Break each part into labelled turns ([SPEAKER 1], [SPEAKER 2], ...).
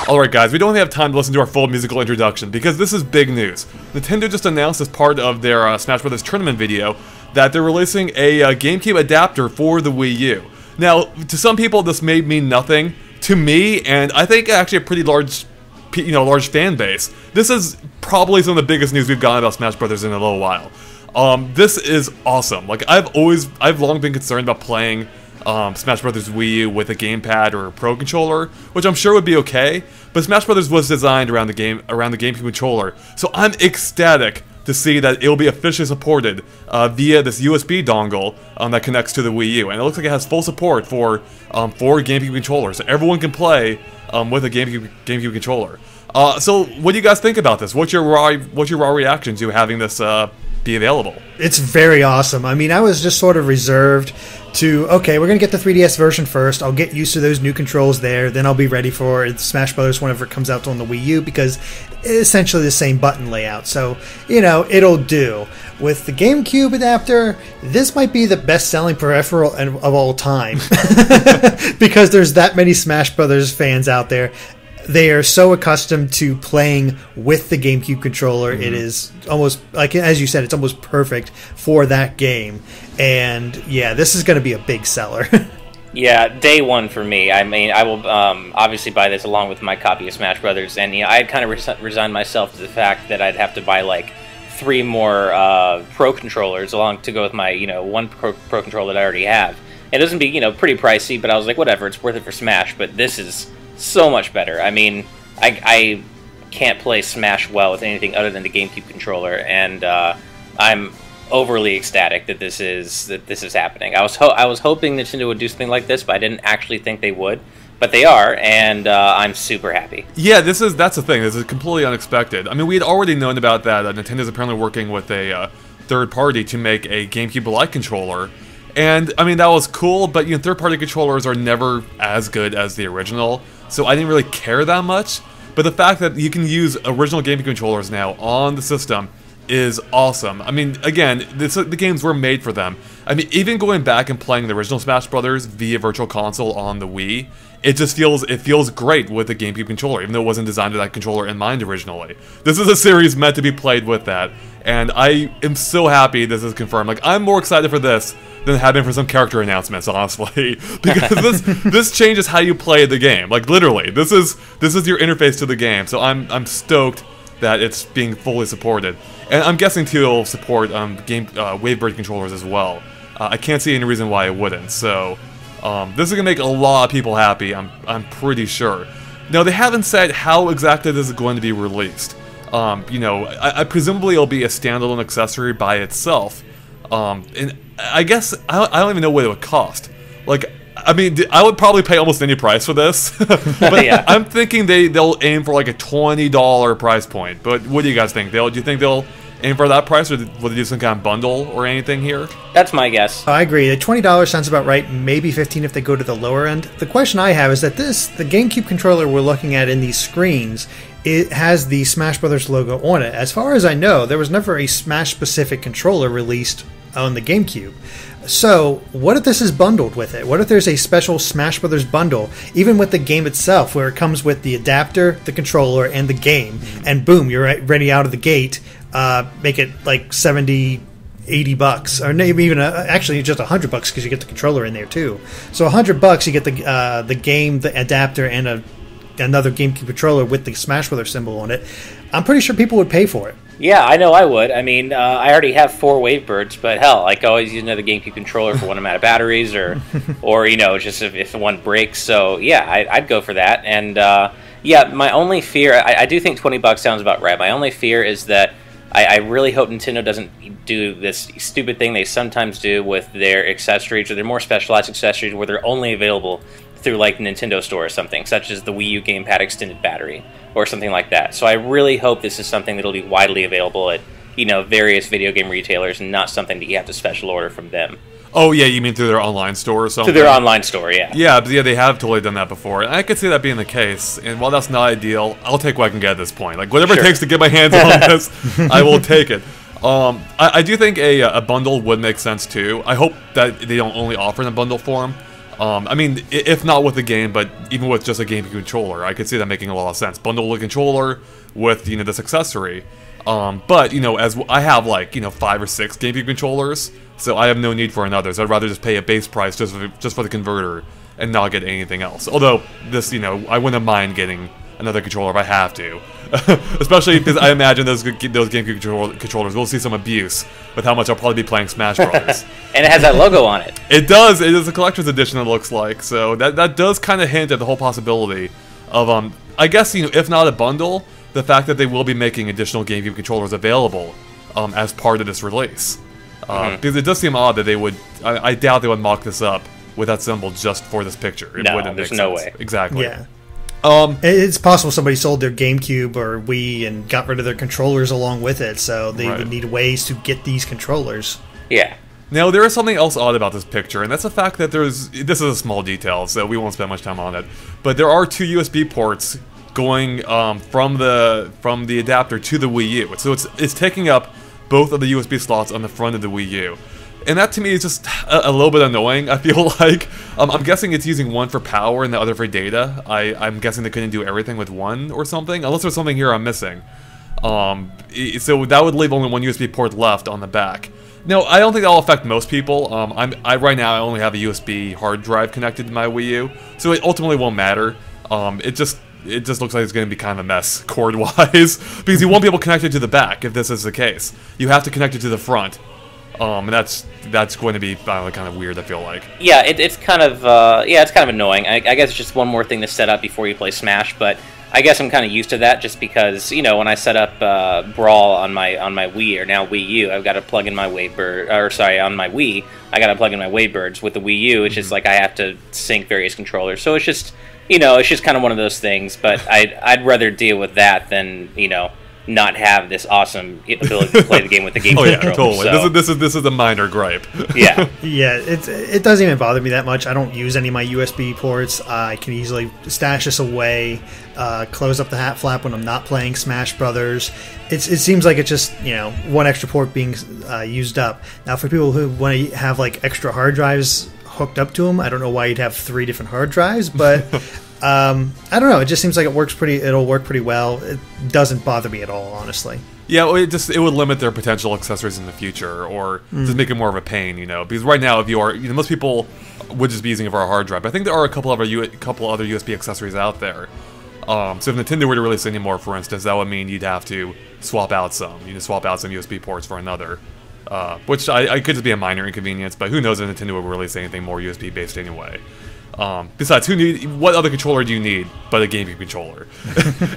[SPEAKER 1] Alright guys, we don't have time to listen to our full musical introduction, because this is big news. Nintendo just announced as part of their Smash Bros. Tournament video that they're releasing a GameCube adapter for the Wii U. Now, to some people this may mean nothing. To me, and I think actually a pretty large fan base, this is probably some of the biggest news we've gotten about Smash Bros. In a little while. This is awesome. Like, I've long been concerned about playing Smash Bros. Wii U with a gamepad or a Pro controller, which I'm sure would be okay, but Smash Bros. Was designed around the GameCube controller, so I'm ecstatic to see that it'll be officially supported via this USB dongle that connects to the Wii U, and it looks like it has full support for GameCube controllers, so everyone can play with a GameCube controller. So, what do you guys think about this? What's your raw reaction to having this be available?
[SPEAKER 2] It's very awesome. I mean, I was just sort of reserved to, okay, we're going to get the 3DS version first. I'll get used to those new controls there. Then I'll be ready for Smash Bros. Whenever it comes out on the Wii U, because it's essentially the same button layout. So, it'll do. With the GameCube adapter, this might be the best-selling peripheral of all time. Because there's that many Smash Bros. Fans out there. They are so accustomed to playing with the GameCube controller. Mm-hmm. It is almost, like as you said, it's almost perfect for that game. And yeah, this is going to be a big seller.
[SPEAKER 3] Yeah, day one for me. I mean, I will obviously buy this along with my copy of Smash Brothers, and I had kind of resigned myself to the fact that I'd have to buy like 3 more Pro controllers along to go with my one Pro controller that I already have. It doesn't be pretty pricey, but I was like, whatever, it's worth it for Smash. But this is so much better. I mean, I can't play Smash well with anything other than the GameCube controller, and I'm overly ecstatic that this is happening. I was hoping Nintendo would do something like this, but I didn't actually think they would. But they are, and I'm super happy.
[SPEAKER 1] Yeah, that's the thing. This is completely unexpected. I mean, we had already known about that. Nintendo's apparently working with a third party to make a GameCube-like controller. And, I mean, that was cool, but, third-party controllers are never as good as the original, so I didn't really care that much. But the fact that you can use original GameCube controllers now on the system is awesome. I mean, again, the games were made for them. I mean, even going back and playing the original Smash Brothers via Virtual Console on the Wii, it feels great with the GameCube controller, even though it wasn't designed with that controller in mind originally. This is a series meant to be played with that, and I am so happy this is confirmed. Like, I'm more excited for this than it had been for some character announcements, honestly, because this changes how you play the game. Like, literally, this is your interface to the game. So I'm stoked that it's being fully supported, and I'm guessing too it'll support Wavebird controllers as well. I can't see any reason why it wouldn't. So this is gonna make a lot of people happy. I'm pretty sure. Now, they haven't said how exactly this is going to be released. I presumably it'll be a standalone accessory by itself. And I guess I don't even know what it would cost. Like, I mean, I would probably pay almost any price for this, but yeah. I'm thinking they'll aim for like a $20 price point. But what do you guys think? Do you think they'll aim for that price, or will they do some kind of bundle or anything here?
[SPEAKER 3] That's my guess.
[SPEAKER 2] I agree. The $20 sounds about right. Maybe $15 if they go to the lower end. The question I have is that the GameCube controller we're looking at in these screens, it has the Smash Brothers logo on it. As far as I know, there was never a Smash-specific controller released on the GameCube. So, what if this is bundled with it? What if there's a special Smash Brothers bundle, even with the game itself, where it comes with the adapter, the controller, and the game, and boom, you're ready out of the gate. Make it like $70, $80, or maybe even actually just $100 because you get the controller in there too. So $100, you get the game, the adapter, and another GameCube controller with the Smash Brothers symbol on it. I'm pretty sure people would pay for it.
[SPEAKER 3] Yeah, I know I would. I mean, I already have 4 Wavebirds, but hell, I could always use another GameCube controller for when I'm out of batteries, or just if one breaks. So yeah, I'd go for that. And yeah, my only fear, I do think $20 sounds about right. My only fear is that I really hope Nintendo doesn't do this stupid thing they sometimes do with their accessories, or their more specialized accessories, where they're only available through like Nintendo Store or something, such as the Wii U gamepad extended battery or something like that. So I really hope this is something that'll be widely available at various video game retailers, and not something that you have to special order from them.
[SPEAKER 1] Oh yeah, you mean through their online store or something?
[SPEAKER 3] Through their online store, yeah.
[SPEAKER 1] Yeah, but yeah, they have totally done that before, and I could see that being the case. And while that's not ideal, I'll take what I can get at this point. Like, whatever it takes to get my hands on this, I will take it. I do think a bundle would make sense too. I hope that they don't only offer in a bundle form. I mean, if not with the game, but even with just a GameCube controller, I could see that making a lot of sense. Bundle the controller with, this accessory. But, as I have, like, 5 or 6 GameCube controllers, so I have no need for another. So I'd rather just pay a base price just for the converter and not get anything else. Although, this, I wouldn't mind getting another controller if I have to. Especially because I imagine those GameCube controllers will see some abuse with how much I'll probably be playing Smash Brothers.
[SPEAKER 3] And it has that logo on it.
[SPEAKER 1] It does. It is a collector's edition, it looks like. So that does kind of hint at the whole possibility of, I guess, if not a bundle, the fact that they will be making additional GameCube controllers available as part of this release. Because it does seem odd that they would... I doubt they would mock this up with that symbol just for this picture. It wouldn't make sense.
[SPEAKER 3] No way.
[SPEAKER 1] Exactly.
[SPEAKER 2] Yeah. It's possible somebody sold their GameCube or Wii and got rid of their controllers along with it, so they would need ways to get these controllers.
[SPEAKER 3] Yeah.
[SPEAKER 1] Now, there is something else odd about this picture, and that's the fact that this is a small detail, so we won't spend much time on it, but there are 2 USB ports going from the adapter to the Wii U. So it's taking up both of the USB slots on the front of the Wii U. And that to me is just a little bit annoying, I feel like. I'm guessing it's using one for power and the other for data. I'm guessing they couldn't do everything with one or something, unless there's something here I'm missing. So that would leave only one USB port left on the back. Now, I don't think that'll affect most people. Right now I only have a USB hard drive connected to my Wii U, so it ultimately won't matter. It just looks like it's going to be kind of a mess cord-wise, because you won't be able to connect it to the back if this is the case. You have to connect it to the front. And that's going to be kind of weird, I feel like. Yeah,
[SPEAKER 3] it's kind of annoying. I guess it's just one more thing to set up before you play Smash, but I guess I'm kind of used to that just because, when I set up Brawl on my Wii, or now Wii U, I've got to plug in my on my Wii, I got to plug in my Waybirds. With the Wii U, it's just like I have to sync various controllers. So it's just, it's just kind of one of those things, but I'd rather deal with that than, not have this awesome ability to play the game with the GameCube controller.
[SPEAKER 1] Totally. So. This is a minor gripe.
[SPEAKER 3] Yeah.
[SPEAKER 2] Yeah, it doesn't even bother me that much. I don't use any of my USB ports. I can easily stash this away, close up the hat flap when I'm not playing Smash Brothers. It seems like it's just, one extra port being used up. Now, for people who want to have like extra hard drives hooked up to them, I don't know why you'd have 3 different hard drives, but I don't know. It just seems like it'll work pretty well. It doesn't bother me at all, honestly.
[SPEAKER 1] Yeah, well, it would limit their potential accessories in the future, or just make it more of a pain, Because right now, if you are, most people would just be using it for a hard drive. But I think there are a couple other USB accessories out there. So if Nintendo were to release any more, for instance, that would mean you'd have to swap out some. You'd swap out some USB ports for another. Which I could just be a minor inconvenience, but who knows if Nintendo would release anything more USB based anyway. Besides, what other controller do you need but a GameCube controller?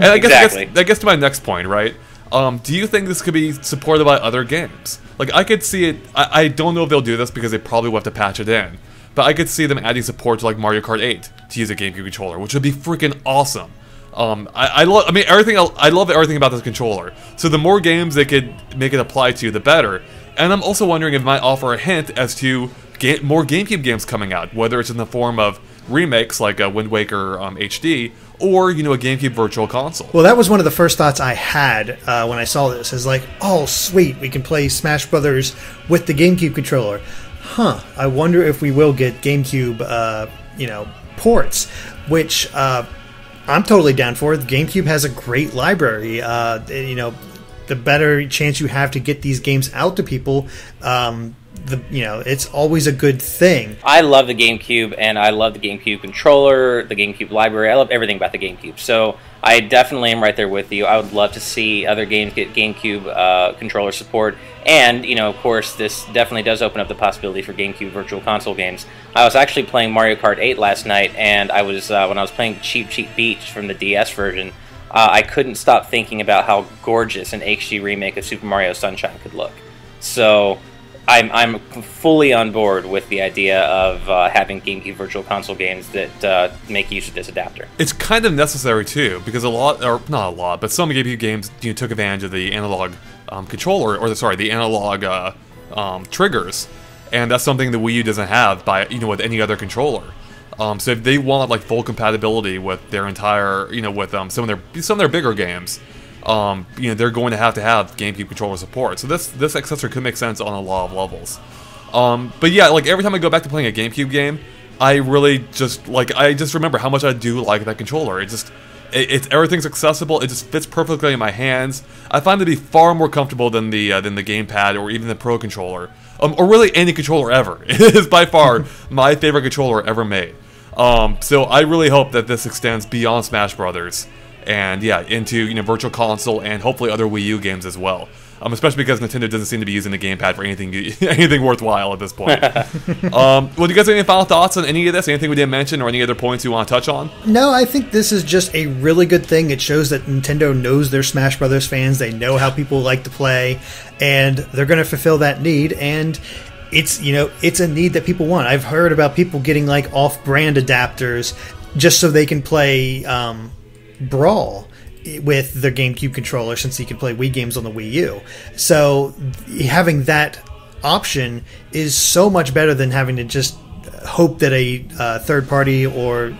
[SPEAKER 1] And I guess that gets to my next point, right? Do you think this could be supported by other games? Like, I could see it. I don't know if they'll do this because they probably will have to patch it in, but I could see them adding support to like Mario Kart 8 to use a GameCube controller, which would be freaking awesome. I love everything about this controller. So the more games they could make it apply to, the better. And I'm also wondering if it might offer a hint as to more GameCube games coming out, whether it's in the form of remakes like Wind Waker HD, or a GameCube Virtual Console.
[SPEAKER 2] Well, that was one of the first thoughts I had when I saw this. Is like, oh, sweet, we can play Smash Brothers with the GameCube controller. I wonder if we will get GameCube, ports, which I'm totally down for. The GameCube has a great library. The better chance you have to get these games out to people, it's always a good thing.
[SPEAKER 3] I love the GameCube, and I love the GameCube controller, the GameCube library. I love everything about the GameCube. So I definitely am right there with you. I would love to see other games get GameCube controller support. And, of course, this definitely does open up the possibility for GameCube Virtual Console games. I was actually playing Mario Kart 8 last night, and I was when I was playing Cheap Beach from the DS version, I couldn't stop thinking about how gorgeous an HD remake of Super Mario Sunshine could look. So I'm fully on board with the idea of having GameCube Virtual Console games that make use of this adapter.
[SPEAKER 1] It's kind of necessary too, because not a lot, but some GameCube games took advantage of the analog controller, the analog triggers, and that's something the Wii U doesn't have with any other controller. So if they want like full compatibility with their entire, with some of their bigger games, they're going to have GameCube controller support. So this accessory could make sense on a lot of levels. But yeah, like every time I go back to playing a GameCube game, I really just, like, I just remember how much I do like that controller. It's everything's accessible. It just fits perfectly in my hands. I find it to be far more comfortable than the gamepad or even the Pro controller, or really any controller ever. It is by far my favorite controller ever made. So I really hope that this extends beyond Smash Brothers, and yeah, into Virtual Console and hopefully other Wii U games as well. Especially because Nintendo doesn't seem to be using the gamepad for anything worthwhile at this point. Well, do you guys have any final thoughts on any of this? Anything we didn't mention, or any other points you want to touch on?
[SPEAKER 2] No, I think this is just a really good thing. It shows that Nintendo knows their Smash Brothers fans. They know how people like to play, and they're going to fulfill that need. And it's it's a need that people want. I've heard about people getting like off-brand adapters just so they can play Brawl with the GameCube controller, since you can play Wii games on the Wii U. So having that option is so much better than having to just hope that a third party or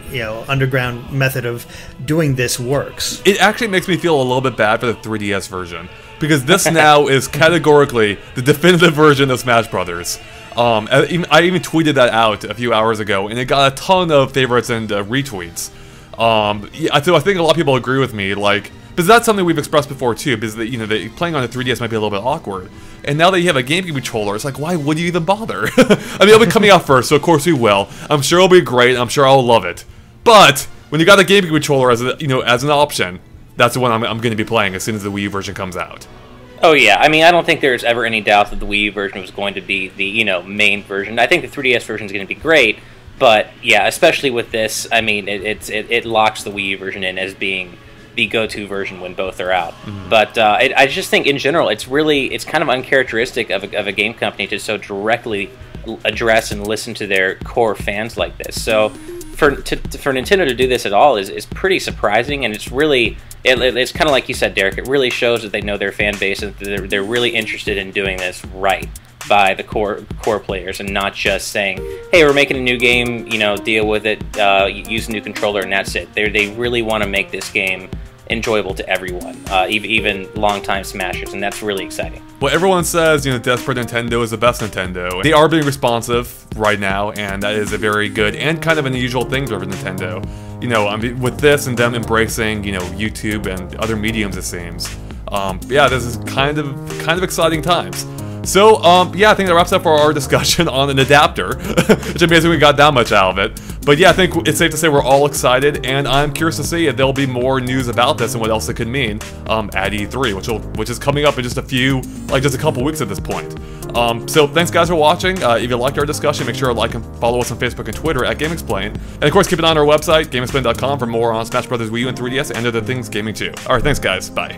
[SPEAKER 2] underground method of doing this works.
[SPEAKER 1] It actually makes me feel a little bit bad for the 3DS version, because this now is categorically the definitive version of Smash Brothers. I even tweeted that out a few hours ago, and it got a ton of favorites and retweets. So I think a lot of people agree with me, like, because that's something we've expressed before too, because playing on the 3DS might be a little bit awkward. And now that you have a GameCube controller, it's like, why would you even bother? I mean, it'll be coming out first, so of course we will. I'm sure it'll be great, I'm sure I'll love it. But when you got a GameCube controller as as an option, that's the one I'm going to be playing as soon as the Wii U version comes out.
[SPEAKER 3] Oh yeah, I mean, I don't think there's ever any doubt that the Wii U version was going to be the main version. I think the 3DS version is going to be great. But yeah, especially with this, I mean, it locks the Wii U version in as being the go-to version when both are out. Mm-hmm. But I just think in general, it's kind of uncharacteristic of a game company to so directly address and listen to their core fans like this. So for Nintendo to do this at all is pretty surprising, and it's really it's kind of like you said, Derek. It really shows that they know their fan base and they're really interested in doing this right by the core players, and not just saying, hey, we're making a new game, deal with it, use a new controller, and that's it. They really want to make this game enjoyable to everyone, even longtime smashers, and that's really exciting.
[SPEAKER 1] Well, everyone says, Desperate Nintendo is the best Nintendo. They are being responsive right now, and that is a very good and kind of an unusual thing for Nintendo. I mean, with this and them embracing, YouTube and other mediums, it seems. Yeah, this is kind of exciting times. So, yeah, I think that wraps up for our discussion on an adapter, which amazing we got that much out of it. But yeah, I think it's safe to say we're all excited, and I'm curious to see if there'll be more news about this and what else it could mean at E3, which is coming up in just a couple weeks at this point. So thanks guys for watching. If you liked our discussion, make sure to like and follow us on Facebook and Twitter at GameXplain. And of course, keep an eye on our website, GameXplain.com, for more on Smash Bros. Wii U and 3DS and other things gaming too. Alright, thanks guys. Bye.